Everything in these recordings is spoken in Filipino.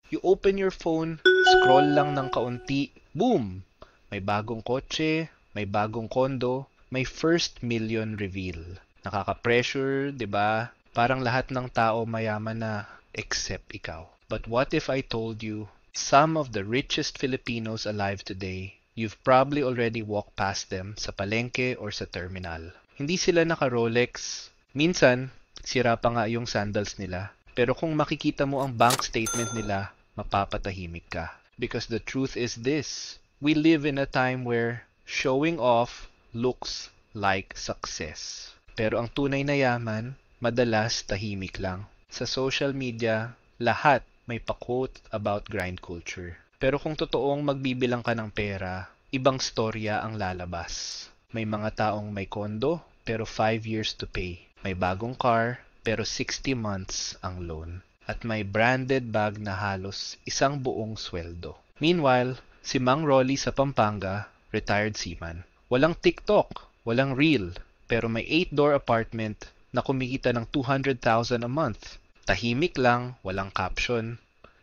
You open your phone, scroll lang ng kaunti, boom! May bagong kotse, may bagong kondo, may first million reveal. Nakaka-pressure, 'di ba? Parang lahat ng tao mayaman na except ikaw. But what if I told you some of the richest Filipinos alive today, you've probably already walked past them sa palengke or sa terminal. Hindi sila naka-Rolex. Minsan, sira pa nga yung sandals nila. Pero kung makikita mo ang bank statement nila, mapapatahimik ka. Because the truth is this, we live in a time where showing off looks like success. Pero ang tunay na yaman, madalas tahimik lang. Sa social media, lahat may pa-quote about grind culture. Pero kung totoong magbibilang ka ng pera, ibang storya ang lalabas. May mga taong may kondo, pero 5 years to pay. May bagong car, pero 60 months ang loan. At may branded bag na halos isang buong sweldo. Meanwhile, si Mang Rolly sa Pampanga, retired seaman. Walang TikTok, walang reel, pero may 8-door apartment na kumikita ng 200,000 a month. Tahimik lang, walang caption,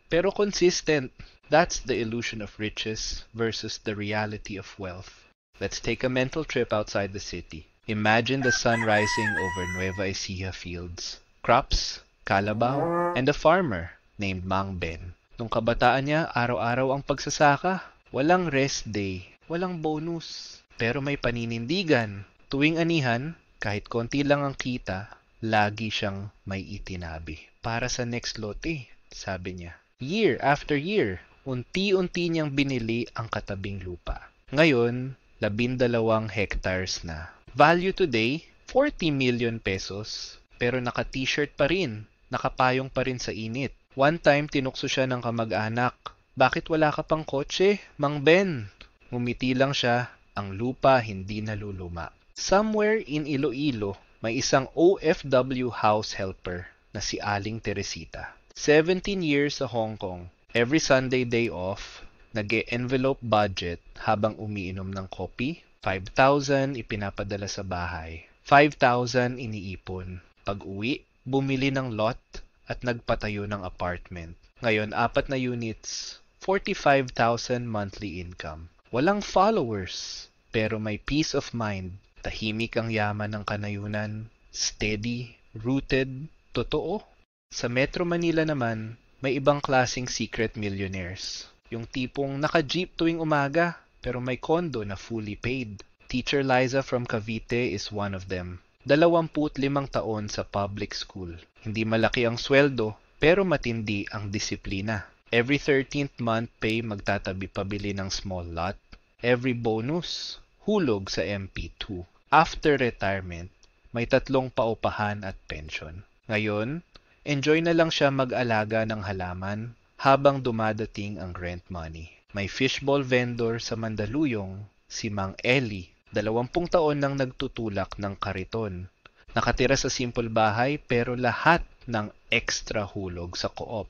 pero consistent. That's the illusion of riches versus the reality of wealth. Let's take a mental trip outside the city. Imagine the sun rising over Nueva Ecija fields. Crops, kalabaw, and a farmer named Mang Ben. Nung kabataan niya, araw-araw ang pagsasaka. Walang rest day, walang bonus. Pero may paninindigan. Tuwing anihan, kahit konti lang ang kita, lagi siyang may itinabi. Para sa next lote, sabi niya. Year after year, unti-unti niyang binili ang katabing lupa. Ngayon, 12 hectares na. Value today, 40 million pesos. Pero naka-t-shirt pa rin, nakapayong pa rin sa init. One time, tinukso siya ng kamag-anak. Bakit wala ka pang kotse, Mang Ben? Ngumiti lang siya, ang lupa hindi naluluma. Somewhere in Iloilo, may isang OFW house helper na si Aling Teresita. 17 years sa Hong Kong. Every Sunday day off, nag-envelope budget habang umiinom ng kopi. 5,000 ipinapadala sa bahay. 5,000 iniipon. Pag-uwi, bumili ng lot at nagpatayo ng apartment. Ngayon, 4 na units, 45,000 monthly income. Walang followers, pero may peace of mind. Tahimik ang yaman ng kanayunan, steady, rooted, totoo. Sa Metro Manila naman, may ibang klaseng secret millionaires. Yung tipong naka-jeep tuwing umaga, pero may kondo na fully paid. Teacher Liza from Cavite is one of them. 25 taon sa public school. Hindi malaki ang sweldo, pero matindi ang disiplina. Every 13th month pay magtatabi pabili ng small lot. Every bonus, hulog sa MP2. After retirement, may 3 paupahan at pension. Ngayon, enjoy na lang siya mag-alaga ng halaman habang dumadating ang rent money. May fishball vendor sa Mandaluyong, si Mang Eli. 20 taon nang nagtutulak ng kariton. Nakatira sa simple bahay pero lahat ng extra hulog sa co-op.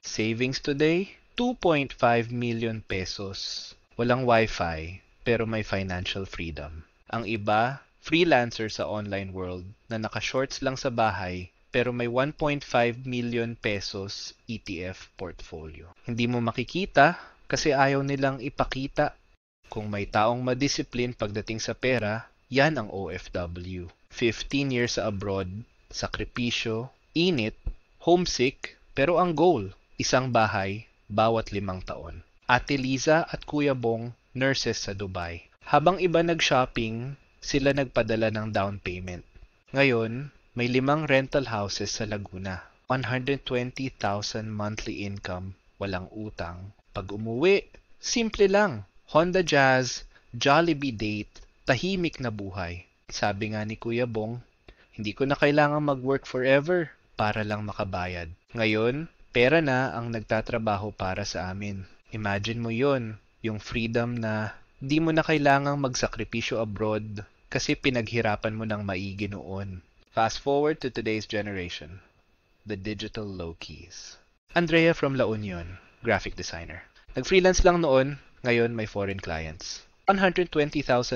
Savings today, 2.5 million pesos. Walang wifi pero may financial freedom. Ang iba, freelancer sa online world na naka-shorts lang sa bahay pero may 1.5 million pesos ETF portfolio. Hindi mo makikita kasi ayaw nilang ipakita. Kung may taong madisiplin pagdating sa pera, yan ang OFW. 15 years sa abroad, sakripisyo, init, homesick, pero ang goal, isang bahay, bawat 5 taon. Ate Liza at Kuya Bong, nurses sa Dubai. Habang iba nag-shopping, sila nagpadala ng down payment. Ngayon, may 5 rental houses sa Laguna. 120,000 monthly income, walang utang. Pag umuwi, simple lang. Honda Jazz, Jollibee date, tahimik na buhay. Sabi nga ni Kuya Bong, hindi ko na kailangan mag-work forever para lang makabayad. Ngayon, pera na ang nagtatrabaho para sa amin. Imagine mo yon, yung freedom na di mo na kailangang magsakripisyo abroad kasi pinaghirapan mo ng maigi noon. Fast forward to today's generation, the digital low-keys. Andrea from La Union, graphic designer. Nag-freelance lang noon, ngayon may foreign clients. 120,000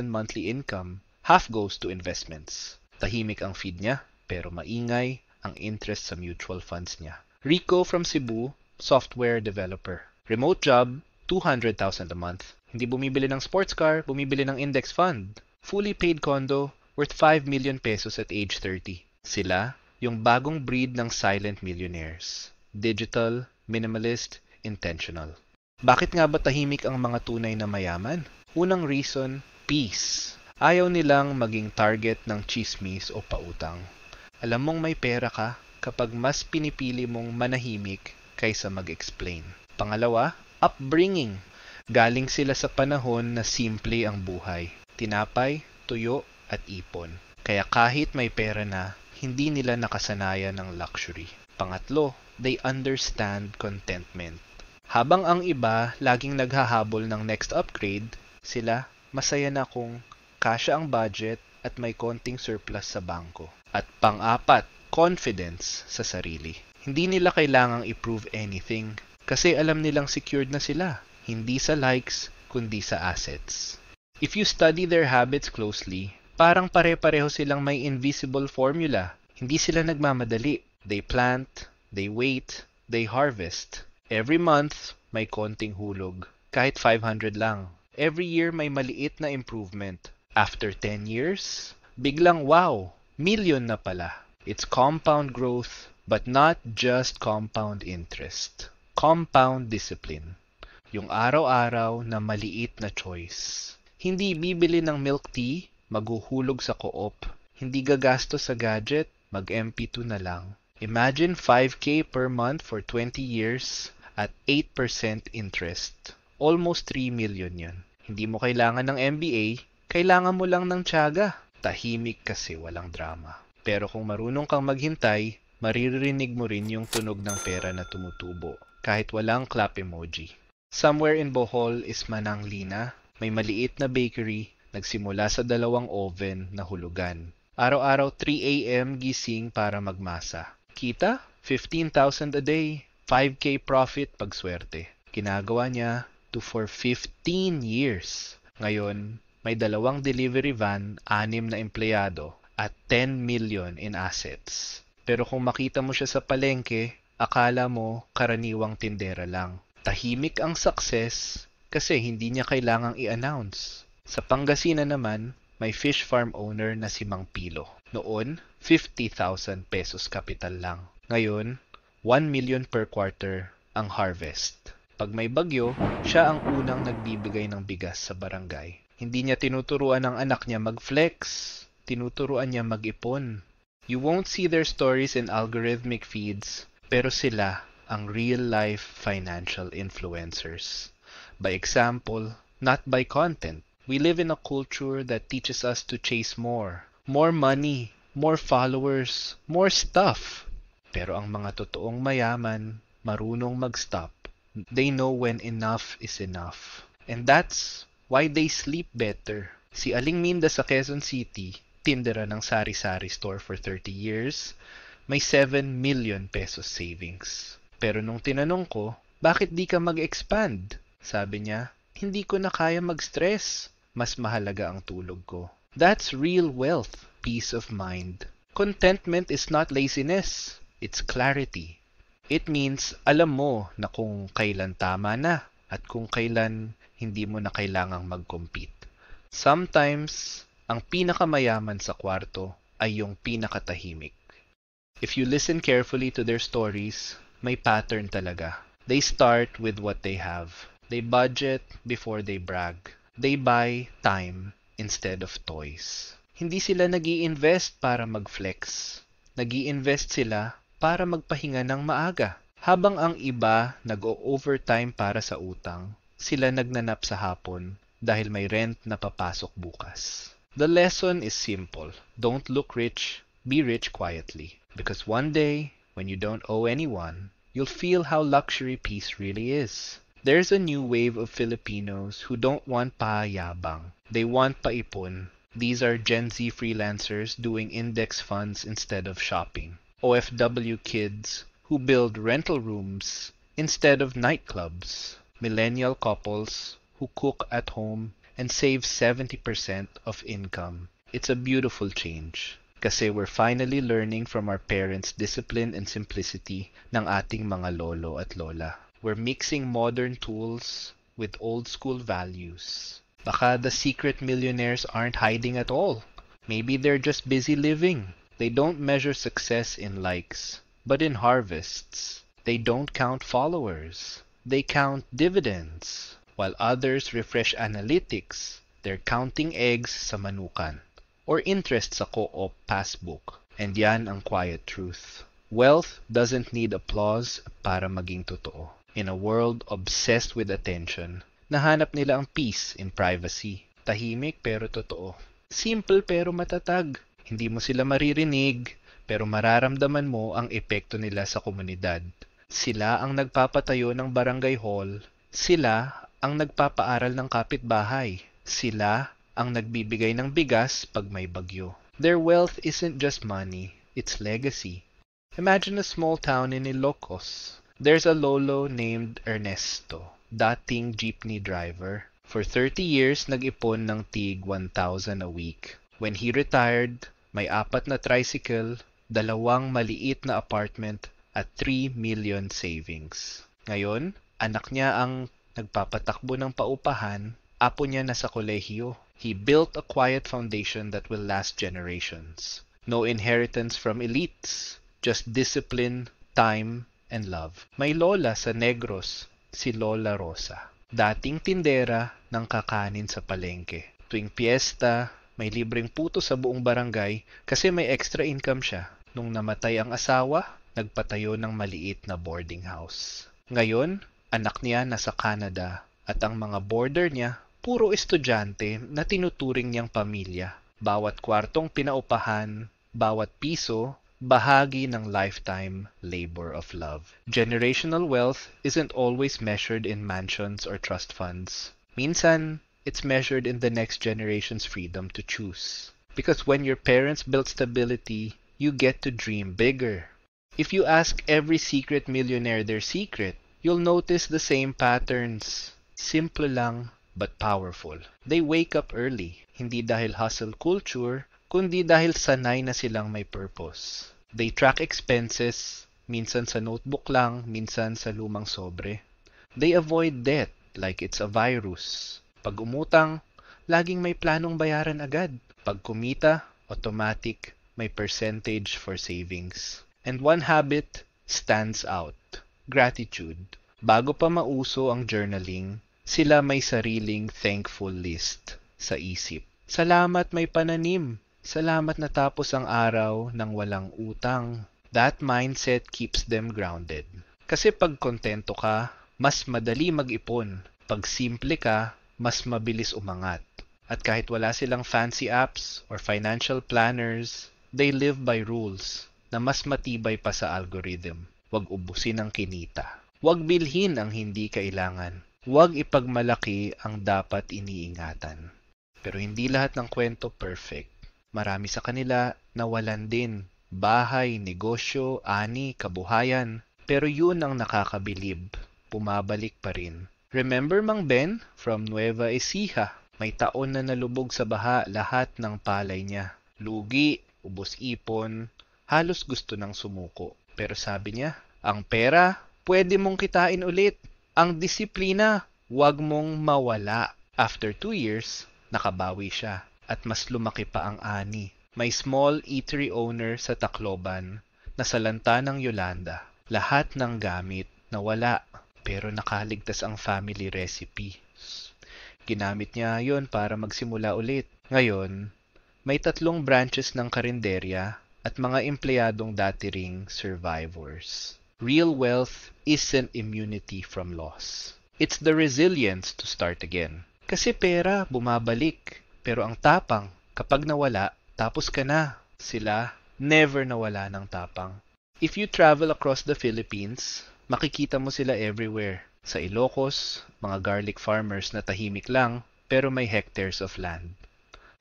monthly income, half goes to investments. Tahimik ang feed niya, pero maingay ang interest sa mutual funds niya. Rico from Cebu, software developer. Remote job, 200,000 a month. Hindi bumibili ng sports car, bumibili ng index fund. Fully paid condo, worth 5 million pesos at age 30. Sila, yung bagong breed ng silent millionaires. Digital, minimalist, intentional. Bakit nga ba tahimik ang mga tunay na mayaman? Unang reason, peace. Ayaw nilang maging target ng chismis o pautang. Alam mong may pera ka kapag mas pinipili mong manahimik kaysa mag-explain. Pangalawa, upbringing. Galing sila sa panahon na simple ang buhay. Tinapay, tuyo, at ipon. Kaya kahit may pera na, hindi nila nakasanayan ng luxury. Pangatlo, they understand contentment. Habang ang iba laging naghahabol ng next upgrade, sila masaya na kung kasya ang budget at may konting surplus sa bangko. At pang-apat, confidence sa sarili. Hindi nila kailangang i-prove anything kasi alam nilang secured na sila, hindi sa likes kundi sa assets. If you study their habits closely, parang pare-pareho silang may invisible formula. Hindi sila nagmamadali. They plant, they wait, they harvest. Every month, may konting hulog. Kahit 500 lang. Every year, may maliit na improvement. After 10 years, biglang wow, million na pala. It's compound growth, but not just compound interest. Compound discipline. Yung araw-araw na maliit na choice. Hindi bibili ng milk tea, maghuhulog sa co-op. Hindi gagastos sa gadget, mag-MP2 na lang. Imagine 5K per month for 20 years at 8% interest. Almost 3 million yun. Hindi mo kailangan ng MBA, kailangan mo lang ng tiyaga. Tahimik kasi walang drama. Pero kung marunong kang maghintay, maririnig mo rin yung tunog ng pera na tumutubo, kahit walang clap emoji. Somewhere in Bohol is Manang Lina, may maliit na bakery, nagsimula sa 2 oven na hulugan. Araw-araw 3 a.m. gising para magmasa. Kita? 15,000 a day. 5K profit pag swerte. Ginagawa niya for 15 years. Ngayon, may 2 delivery van, 6 na empleyado, at 10 million in assets. Pero kung makita mo siya sa palengke, akala mo karaniwang tindera lang. Tahimik ang success kasi hindi niya kailangang i-announce. Sa Pangasinan naman, may fish farm owner na si Mang Pilo. Noon, 50,000 pesos capital lang. Ngayon, 1 million per quarter ang harvest. Pag may bagyo, siya ang unang nagbibigay ng bigas sa barangay. Hindi niya tinuturuan ng anak niya mag-flex, tinuturuan niya mag-ipon. You won't see their stories in algorithmic feeds, pero sila ang real-life financial influencers. By example, not by content. We live in a culture that teaches us to chase more. More money, more followers, more stuff. Pero ang mga totoong mayaman, marunong mag-stop. They know when enough is enough. And that's why they sleep better. Si Aling Minda sa Quezon City, tindera ng sari-sari store for 30 years, may 7 million pesos savings. Pero nung tinanong ko, bakit di ka mag-expand? Sabi niya, hindi ko na kaya mag-stress. Mas mahalaga ang tulog ko. That's real wealth, peace of mind. Contentment is not laziness. It's clarity. It means alam mo na kung kailan tama na at kung kailan hindi mo na kailangang mag-compete. Sometimes, ang pinakamayaman sa kwarto ay yung pinakatahimik. If you listen carefully to their stories, may pattern talaga. They start with what they have. They budget before they brag. They buy time instead of toys. Hindi sila nag-i-invest para mag-flex. Nag-i-invest sila para magpahinga ng maaga. Habang ang iba nag-o-overtime para sa utang, sila nagnanap sa hapon dahil may rent na papasok bukas. The lesson is simple. Don't look rich, be rich quietly. Because one day, when you don't owe anyone, you'll feel how luxury peace really is. There's a new wave of Filipinos who don't want payabang. They want paipon. These are Gen Z freelancers doing index funds instead of shopping. OFW kids who build rental rooms instead of nightclubs. Millennial couples who cook at home and save 70% of income. It's a beautiful change. Kasi we're finally learning from our parents' discipline and simplicity ng ating mga lolo at lola. We're mixing modern tools with old school values. Baka the secret millionaires aren't hiding at all. Maybe they're just busy living. They don't measure success in likes, but in harvests. They don't count followers. They count dividends. While others refresh analytics, they're counting eggs sa manukan or interest sa co-op passbook. And yan ang quiet truth. Wealth doesn't need applause para maging totoo. In a world obsessed with attention, nahanap nila ang peace in privacy. Tahimik pero totoo. Simple pero matatag. Hindi mo sila maririnig, pero mararamdaman mo ang epekto nila sa komunidad. Sila ang nagpapatayo ng barangay hall. Sila ang nagpapaaral ng kapitbahay. Sila ang nagbibigay ng bigas pag may bagyo. Their wealth isn't just money, it's legacy. Imagine a small town in Ilocos. There's a lolo named Ernesto, dating jeepney driver. For 30 years, nag-ipon ng tig 1,000 a week. When he retired, may 4 na tricycle, 2 maliit na apartment, at 3 million savings. Ngayon, anak niya ang nagpapatakbo ng paupahan, apo niya nasa kolehiyo. He built a quiet foundation that will last generations. No inheritance from elites, just discipline, time, and love. May lola sa Negros, si Lola Rosa. Dating tindera ng kakanin sa palengke. Tuwing piyesta, may libreng puto sa buong barangay kasi may extra income siya. Nung namatay ang asawa, nagpatayo ng maliit na boarding house. Ngayon, anak niya nasa Canada at ang mga boarder niya, puro estudyante na tinuturing niyang pamilya. Bawat kwartong pinaupahan, bawat piso, bahagi ng lifetime labor of love. Generational wealth isn't always measured in mansions or trust funds. Minsan, it's measured in the next generation's freedom to choose. Because when your parents built stability, you get to dream bigger. If you ask every secret millionaire their secret, you'll notice the same patterns. Simple lang, but powerful. They wake up early, hindi dahil hustle culture, kundi dahil sanay na silang may purpose. They track expenses, minsan sa notebook lang, minsan sa lumang sobre. They avoid debt like it's a virus. Pag umutang, laging may planong bayaran agad. Pag kumita, automatic, may percentage for savings. And one habit stands out, gratitude. Bago pa mauso ang journaling, sila may sariling thankful list sa isip. Salamat may pananim. Salamat natapos ang araw ng walang utang. That mindset keeps them grounded. Kasi pag kontento ka, mas madali mag-ipon. Pag simple ka, mas mabilis umangat. At kahit wala silang fancy apps or financial planners, they live by rules na mas matibay pa sa algorithm. Huwag ubusin ang kinita. Huwag bilhin ang hindi kailangan. Huwag ipagmalaki ang dapat iniingatan. Pero hindi lahat ng kwento perfect. Marami sa kanila nawalan din. Bahay, negosyo, ani, kabuhayan. Pero yun ang nakakabilib. Pumabalik pa rin. Remember Mang Ben from Nueva Ecija? May taon na nalubog sa baha lahat ng palay niya. Lugi, ubos ipon, halos gusto nang sumuko. Pero sabi niya, ang pera, pwede mong kitain ulit. Ang disiplina, wag mong mawala. After 2 years, nakabawi siya. At mas lumaki pa ang ani. May small eatery owner sa Tacloban na salanta ng Yolanda. Lahat ng gamit nawala pero nakaligtas ang family recipe. Ginamit niya yon para magsimula ulit. Ngayon, may 3 branches ng karinderya at mga empleyadong dati ring survivors. Real wealth isn't immunity from loss. It's the resilience to start again. Kasi pera bumabalik. Pero ang tapang, kapag nawala, tapos ka na. Sila, never nawala ng tapang. If you travel across the Philippines, makikita mo sila everywhere. Sa Ilocos, mga garlic farmers na tahimik lang, pero may hectares of land.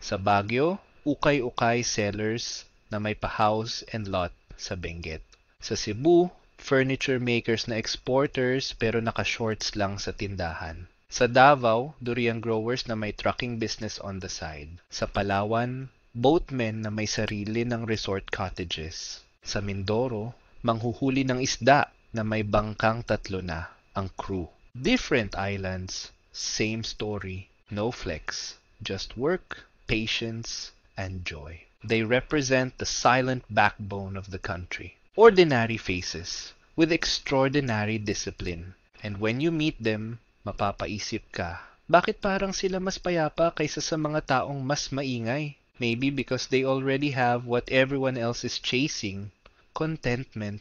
Sa Baguio, ukay-ukay sellers na may pa-house and lot sa Benguet. Sa Cebu, furniture makers na exporters pero naka-shorts lang sa tindahan. Sa Davao, durian growers na may trucking business on the side. Sa Palawan, Boatmen na may sarili ng resort cottages. Sa Mindoro, manghuhuli ng isda na may bangkang 3 na ang crew. Different islands, same story, no flex, just work, patience, and joy. They represent the silent backbone of the country. Ordinary faces with extraordinary discipline. And when you meet them, mapapaisip ka, bakit parang sila mas payapa kaysa sa mga taong mas maingay? Maybe because they already have what everyone else is chasing, contentment.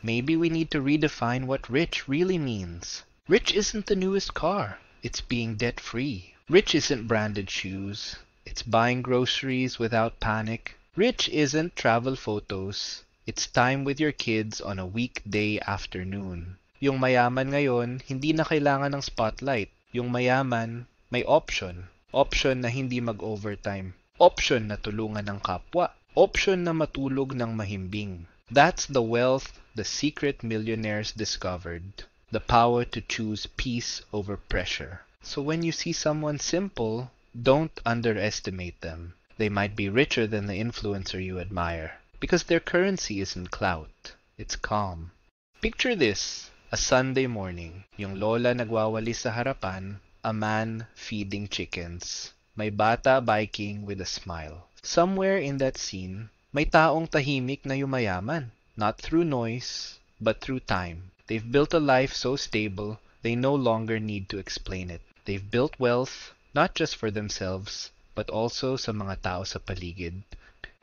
Maybe we need to redefine what rich really means. Rich isn't the newest car, it's being debt-free. Rich isn't branded shoes, it's buying groceries without panic. Rich isn't travel photos, it's time with your kids on a weekday afternoon. Yung mayaman ngayon, hindi na kailangan ng spotlight. Yung mayaman, may option. Option na hindi mag-overtime. Option na tulungan ng kapwa. Option na matulog ng mahimbing. That's the wealth the secret millionaires discovered. The power to choose peace over pressure. So when you see someone simple, don't underestimate them. They might be richer than the influencer you admire. Because their currency isn't clout. It's calm. Picture this. A Sunday morning. Yung lola nagwawalis sa harapan. A man feeding chickens. May bata biking with a smile. Somewhere in that scene, may taong tahimik na yumayaman. Not through noise, but through time. They've built a life so stable, they no longer need to explain it. They've built wealth, not just for themselves, but also sa mga tao sa paligid.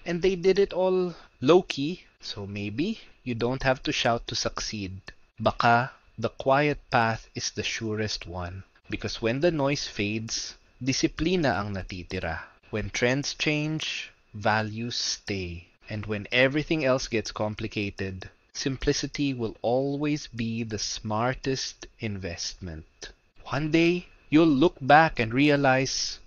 And they did it all low-key, so maybe you don't have to shout to succeed. Baka, the quiet path is the surest one. Because when the noise fades, disiplina ang natitira. When trends change, values stay. And when everything else gets complicated, simplicity will always be the smartest investment. One day, you'll look back and realize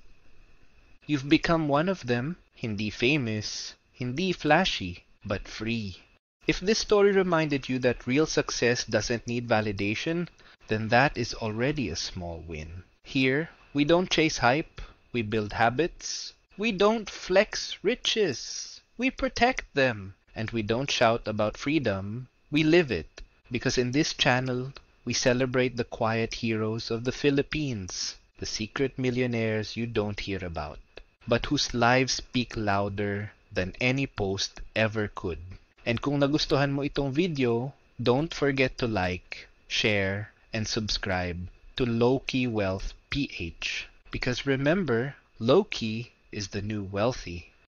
you've become one of them. Hindi famous, hindi flashy, but free. If this story reminded you that real success doesn't need validation, then that is already a small win. Here, we don't chase hype, we build habits. We don't flex riches, we protect them. And we don't shout about freedom, we live it. Because in this channel, we celebrate the quiet heroes of the Philippines, the secret millionaires you don't hear about, but whose lives speak louder than any post ever could. And kung nagustuhan mo itong video, don't forget to like, share, and subscribe to Low-Key Wealth PH. Because remember, low-key is the new wealthy.